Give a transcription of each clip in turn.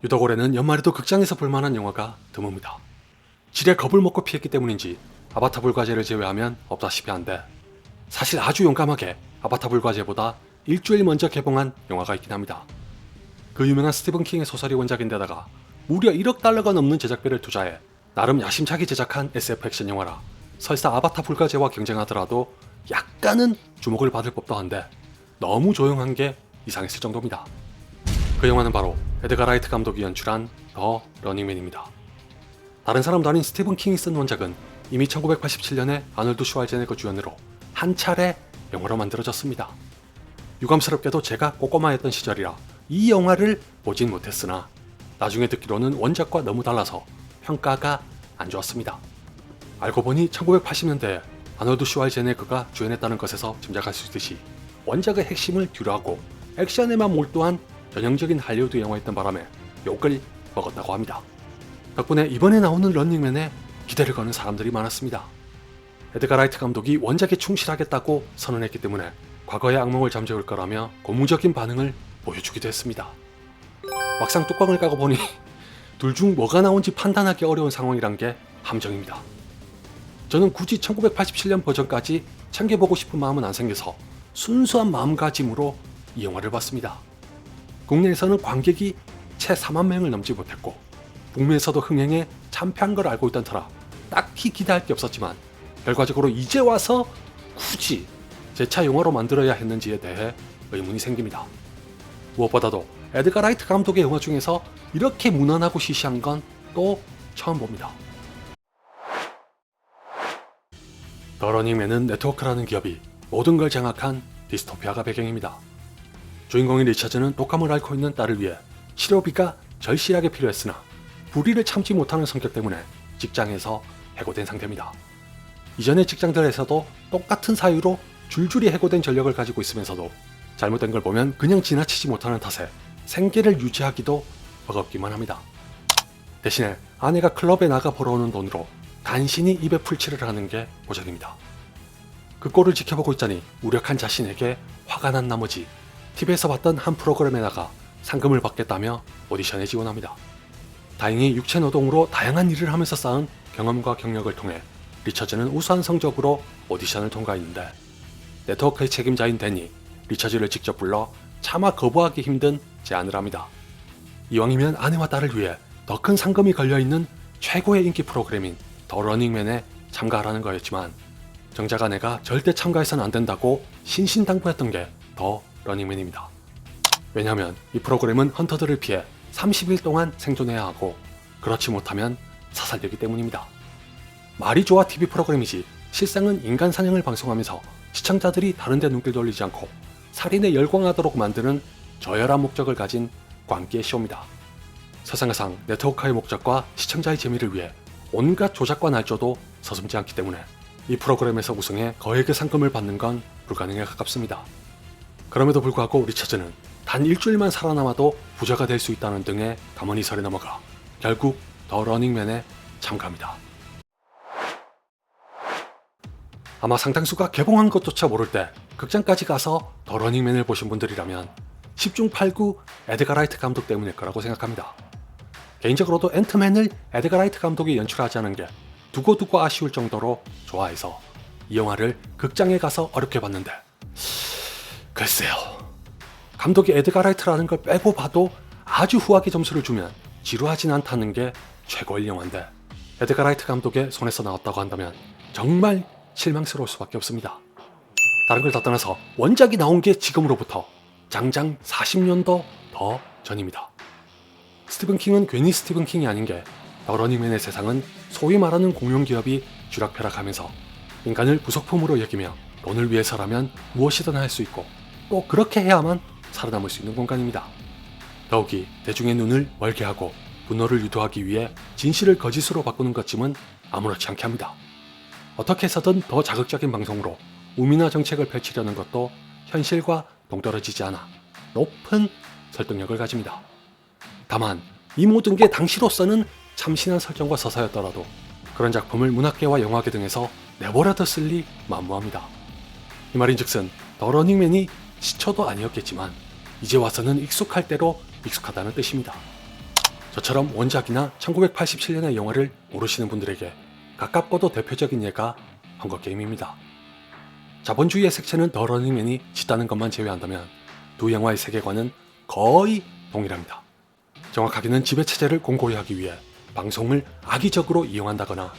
유독 올해는 연말에도 극장에서 볼만한 영화가 드뭅니다. 지레 겁을 먹고 피했기 때문인지 아바타 불가제를 제외하면 없다시피 한데, 사실 아주 용감하게 아바타 불가제보다 일주일 먼저 개봉한 영화가 있긴 합니다. 그 유명한 스티븐 킹의 소설이 원작인데다가 무려 1억 달러가 넘는 제작비를 투자해 나름 야심차게 제작한 SF 액션 영화라 설사 아바타 불가제와 경쟁하더라도 약간은 주목을 받을 법도 한데, 너무 조용한 게 이상했을 정도입니다. 그 영화는 바로 에드가 라이트 감독이 연출한 더 러닝맨입니다. 다른 사람도 아닌 스티븐 킹이 쓴 원작은 이미 1987년에 아놀드 슈왈제네거 주연으로 한 차례 영화로 만들어졌습니다. 유감스럽게도 제가 꼬꼬마였던 시절이라 이 영화를 보진 못했으나 나중에 듣기로는 원작과 너무 달라서 평가가 안 좋았습니다. 알고 보니 1980년대에 아놀드 슈왈제네거가 주연했다는 것에서 짐작할 수 있듯이 원작의 핵심을 뒤로하고 액션에만 몰두한 전형적인 할리우드 영화였던 바람에 욕을 먹었다고 합니다. 덕분에 이번에 나오는 런닝맨에 기대를 거는 사람들이 많았습니다. 에드가 라이트 감독이 원작에 충실하겠다고 선언했기 때문에 과거의 악몽을 잠재울 거라며 고무적인 반응을 보여주기도 했습니다. 막상 뚜껑을 까고 보니 둘 중 뭐가 나온지 판단하기 어려운 상황이란 게 함정입니다. 저는 굳이 1987년 버전까지 챙겨보고 싶은 마음은 안 생겨서 순수한 마음가짐으로 이 영화를 봤습니다. 국내에서는 관객이 채 4만 명을 넘지 못했고 북미에서도 흥행에 참패한 걸 알고 있던 터라 딱히 기대할 게 없었지만, 결과적으로 이제 와서 굳이 재차 영화로 만들어야 했는지에 대해 의문이 생깁니다. 무엇보다도 에드가 라이트 감독의 영화 중에서 이렇게 무난하고 시시한 건 또 처음 봅니다. 더 러닝맨은 네트워크라는 기업이 모든 걸 장악한 디스토피아가 배경입니다. 주인공인 리처즈는 독감을 앓고 있는 딸을 위해 치료비가 절실하게 필요했으나 불의를 참지 못하는 성격 때문에 직장에서 해고된 상태입니다. 이전의 직장들에서도 똑같은 사유로 줄줄이 해고된 전력을 가지고 있으면서도 잘못된 걸 보면 그냥 지나치지 못하는 탓에 생계를 유지하기도 버겁기만 합니다. 대신에 아내가 클럽에 나가 벌어오는 돈으로 간신히 입에 풀칠을 하는 게 보적입니다. 그 꼴을 지켜보고 있자니 무력한 자신에게 화가 난 나머지 TV에서 봤던 한 프로그램에 나가 상금을 받겠다며 오디션에 지원합니다. 다행히 육체 노동으로 다양한 일을 하면서 쌓은 경험과 경력을 통해 리처즈는 우수한 성적으로 오디션을 통과했는데, 네트워크의 책임자인 댄이 리처즈를 직접 불러 차마 거부하기 힘든 제안을 합니다. 이왕이면 아내와 딸을 위해 더 큰 상금이 걸려있는 최고의 인기 프로그램인 더 러닝맨에 참가하라는 거였지만, 정작 아내가 절대 참가해서는 안 된다고 신신당부했던 게 더 러닝맨입니다. 왜냐하면 이 프로그램은 헌터들을 피해 30일 동안 생존해야 하고, 그렇지 못하면 사살되기 때문입니다. 말이 좋아 TV 프로그램이지 실상은 인간 사냥을 방송하면서 시청자들이 다른 데 눈길 돌리지 않고 살인에 열광하도록 만드는 저열한 목적을 가진 광기의 쇼입니다. 세상에상 네트워크의 목적과 시청자의 재미를 위해 온갖 조작과 날조도 서슴지 않기 때문에 이 프로그램에서 우승해 거액의 상금을 받는 건 불가능에 가깝습니다. 그럼에도 불구하고 리처즈는 단 일주일만 살아남아도 부자가 될 수 있다는 등의 가문이설에 넘어가 결국 더 러닝맨에 참가합니다. 아마 상당수가 개봉한 것조차 모를 때 극장까지 가서 더 러닝맨을 보신 분들이라면 10중 8구 에드가 라이트 감독 때문일 거라고 생각합니다. 개인적으로도 앤트맨을 에드가 라이트 감독이 연출하지 않은 게 두고두고 아쉬울 정도로 좋아해서 이 영화를 극장에 가서 어렵게 봤는데, 글쎄요, 감독이 에드가 라이트라는 걸 빼고 봐도 아주 후하게 점수를 주면 지루하진 않다는 게 최고의 영화인데, 에드가 라이트 감독의 손에서 나왔다고 한다면 정말 실망스러울 수밖에 없습니다. 다른 걸 다 떠나서 원작이 나온 게 지금으로부터 장장 40년도 더 전입니다. 스티븐 킹은 괜히 스티븐 킹이 아닌 게, 더 러닝맨의 세상은 소위 말하는 공룡기업이 쥐락펴락하면서 인간을 부속품으로 여기며 돈을 위해서라면 무엇이든 할 수 있고 또 그렇게 해야만 살아남을 수 있는 공간입니다. 더욱이 대중의 눈을 멀게 하고 분노를 유도하기 위해 진실을 거짓으로 바꾸는 것쯤은 아무렇지 않게 합니다. 어떻게 해서든 더 자극적인 방송으로 우미나 정책을 펼치려는 것도 현실과 동떨어지지 않아 높은 설득력을 가집니다. 다만 이 모든 게 당시로서는 참신한 설정과 서사였더라도 그런 작품을 문학계와 영화계 등에서 내버려뒀을 리 만무합니다. 이 말인즉슨 더 러닝맨이 시초도 아니었겠지만 이제 와서는 익숙할 대로 익숙하다는 뜻입니다. 저처럼 원작이나 1987년의 영화를 모르시는 분들에게 가깝고도 대표적인 예가 헝거게임입니다. 자본주의의 색채는 더 러닝맨이 짙다는 것만 제외한다면 두 영화의 세계관은 거의 동일합니다. 정확하게는 지배체제를 공고히 하기 위해 방송을 악의적으로 이용한다거나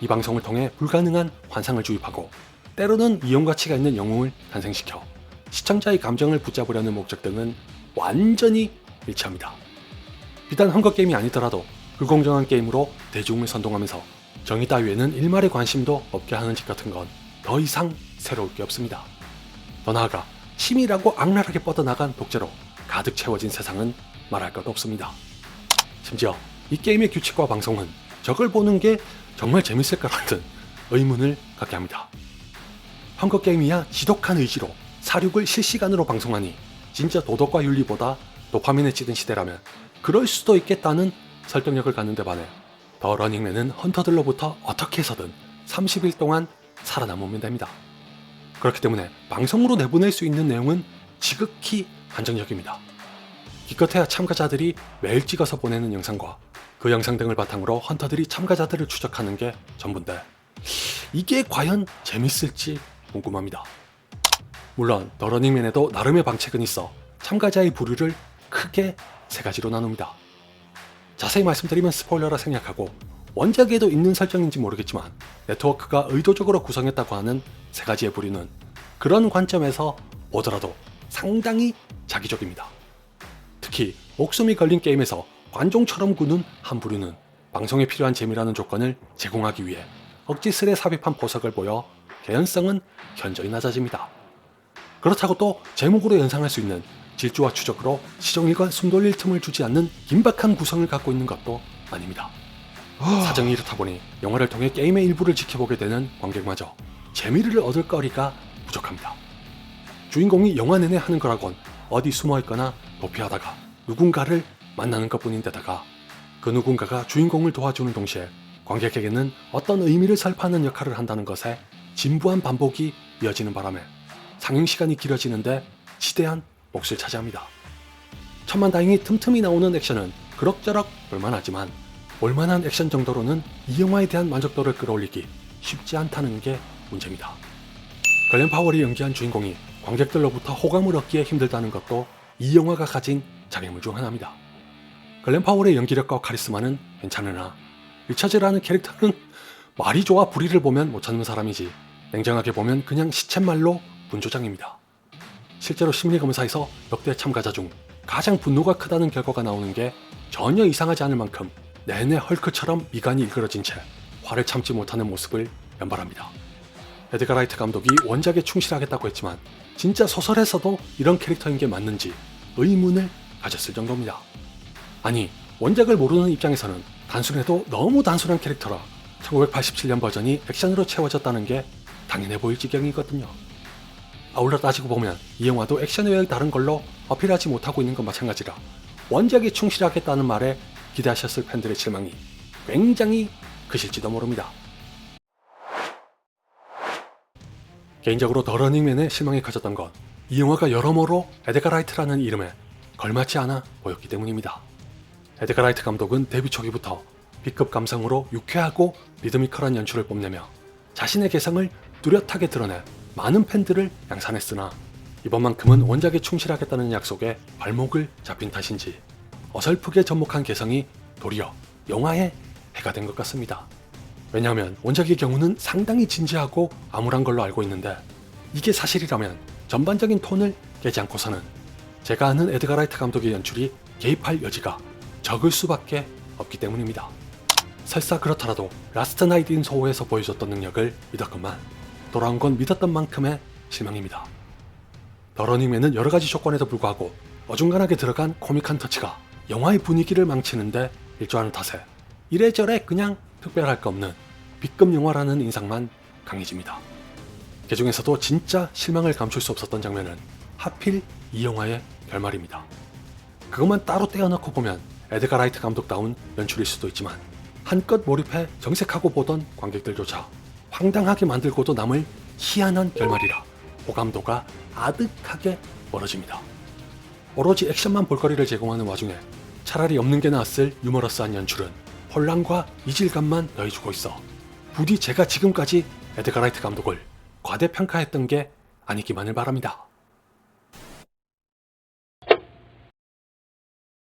이 방송을 통해 불가능한 환상을 주입하고 때로는 이용 가치가 있는 영웅을 탄생시켜 시청자의 감정을 붙잡으려는 목적 등은 완전히 일치합니다. 비단 헝거게임이 아니더라도 불공정한 게임으로 대중을 선동하면서 정의 따위에는 일말의 관심도 없게 하는 짓 같은 건 더 이상 새로울 게 없습니다. 더 나아가 치밀하고 악랄하게 뻗어나간 독재로 가득 채워진 세상은 말할 것 없습니다. 심지어 이 게임의 규칙과 방송은 저걸 보는 게 정말 재밌을까라는 의문을 갖게 합니다. 헝거게임이야 지독한 의지로 사륙을 실시간으로 방송하니 진짜 도덕과 윤리보다 도파민에 찌든 시대라면 그럴 수도 있겠다는 설득력을 갖는 데 반해 더 러닝맨은 헌터들로부터 어떻게 해서든 30일 동안 살아남으면 됩니다. 그렇기 때문에 방송으로 내보낼 수 있는 내용은 지극히 한정적입니다. 기껏해야 참가자들이 매일 찍어서 보내는 영상과 그 영상 등을 바탕으로 헌터들이 참가자들을 추적하는 게 전부인데 이게 과연 재밌을지 궁금합니다. 물론 더 러닝맨에도 나름의 방책은 있어 참가자의 부류를 크게 세 가지로 나눕니다. 자세히 말씀드리면 스포일러라 생략하고 원작에도 있는 설정인지 모르겠지만 네트워크가 의도적으로 구성했다고 하는 세 가지의 부류는 그런 관점에서 보더라도 상당히 자기적입니다. 특히 목숨이 걸린 게임에서 관종처럼 구는 한 부류는 방송에 필요한 재미라는 조건을 제공하기 위해 억지스레 삽입한 보석을 보여 개연성은 현저히 낮아집니다. 그렇다고 또 제목으로 연상할 수 있는 질주와 추적으로 시종일관 숨 돌릴 틈을 주지 않는 긴박한 구성을 갖고 있는 것도 아닙니다. 사정이 이렇다 보니 영화를 통해 게임의 일부를 지켜보게 되는 관객마저 재미를 얻을 거리가 부족합니다. 주인공이 영화 내내 하는 거라곤 어디 숨어있거나 도피하다가 누군가를 만나는 것뿐인데다가 그 누군가가 주인공을 도와주는 동시에 관객에게는 어떤 의미를 설파하는 역할을 한다는 것에 진부한 반복이 이어지는 바람에 상영시간이 길어지는데 지대한 몫을 차지합니다. 천만다행히 틈틈이 나오는 액션은 그럭저럭 볼만하지만 볼만한 액션 정도로는 이 영화에 대한 만족도를 끌어올리기 쉽지 않다는 게 문제입니다. 글렌 파월이 연기한 주인공이 관객들로부터 호감을 얻기에 힘들다는 것도 이 영화가 가진 장애물 중 하나입니다. 글렌 파월의 연기력과 카리스마는 괜찮으나 리처즈라는 캐릭터는 말이 좋아 불의를 보면 못 참는 사람이지 냉정하게 보면 그냥 시쳇말로 분조장입니다. 실제로 심리검사에서 역대 참가자 중 가장 분노가 크다는 결과가 나오는 게 전혀 이상하지 않을 만큼 내내 헐크처럼 미간이 일그러진 채 화를 참지 못하는 모습을 연발합니다. 에드가 라이트 감독이 원작에 충실하겠다고 했지만 진짜 소설에서도 이런 캐릭터인 게 맞는지 의문을 가졌을 정도입니다. 아니, 원작을 모르는 입장에서는 단순해도 너무 단순한 캐릭터라 1987년 버전이 액션으로 채워졌다는 게 당연해 보일 지경이거든요. 아울러 따지고 보면 이 영화도 액션 외의 다른 걸로 어필하지 못하고 있는 건 마찬가지라 원작에 충실하겠다는 말에 기대하셨을 팬들의 실망이 굉장히 크실지도 모릅니다. 개인적으로 더 러닝맨의 실망이 커졌던 건 이 영화가 여러모로 에드가 라이트라는 이름에 걸맞지 않아 보였기 때문입니다. 에드가 라이트 감독은 데뷔 초기부터 B급 감성으로 유쾌하고 리드미컬한 연출을 뽐내며 자신의 개성을 뚜렷하게 드러내 많은 팬들을 양산했으나 이번만큼은 원작에 충실하겠다는 약속에 발목을 잡힌 탓인지 어설프게 접목한 개성이 도리어 영화에 해가 된 것 같습니다. 왜냐하면 원작의 경우는 상당히 진지하고 암울한 걸로 알고 있는데 이게 사실이라면 전반적인 톤을 깨지 않고서는 제가 아는 에드가 라이트 감독의 연출이 개입할 여지가 적을 수밖에 없기 때문입니다. 설사 그렇더라도 라스트 나이트 인 소호에서 보여줬던 능력을 믿었건만 돌아온 건 믿었던 만큼의 실망입니다. 더 러닝맨은 여러가지 조건에도 불구하고 어중간하게 들어간 코믹한 터치가 영화의 분위기를 망치는데 일조하는 탓에 이래저래 그냥 특별할 거 없는 B급 영화라는 인상만 강해집니다. 그 중에서도 진짜 실망을 감출 수 없었던 장면은 하필 이 영화의 결말입니다. 그것만 따로 떼어놓고 보면 에드가 라이트 감독다운 연출일 수도 있지만 한껏 몰입해 정색하고 보던 관객들조차 황당하게 만들고도 남을 희한한 결말이라 호감도가 아득하게 멀어집니다. 오로지 액션만 볼거리를 제공하는 와중에 차라리 없는 게 나았을 유머러스한 연출은 혼란과 이질감만 더해주고 있어 부디 제가 지금까지 에드가 라이트 감독을 과대평가했던 게 아니기만을 바랍니다.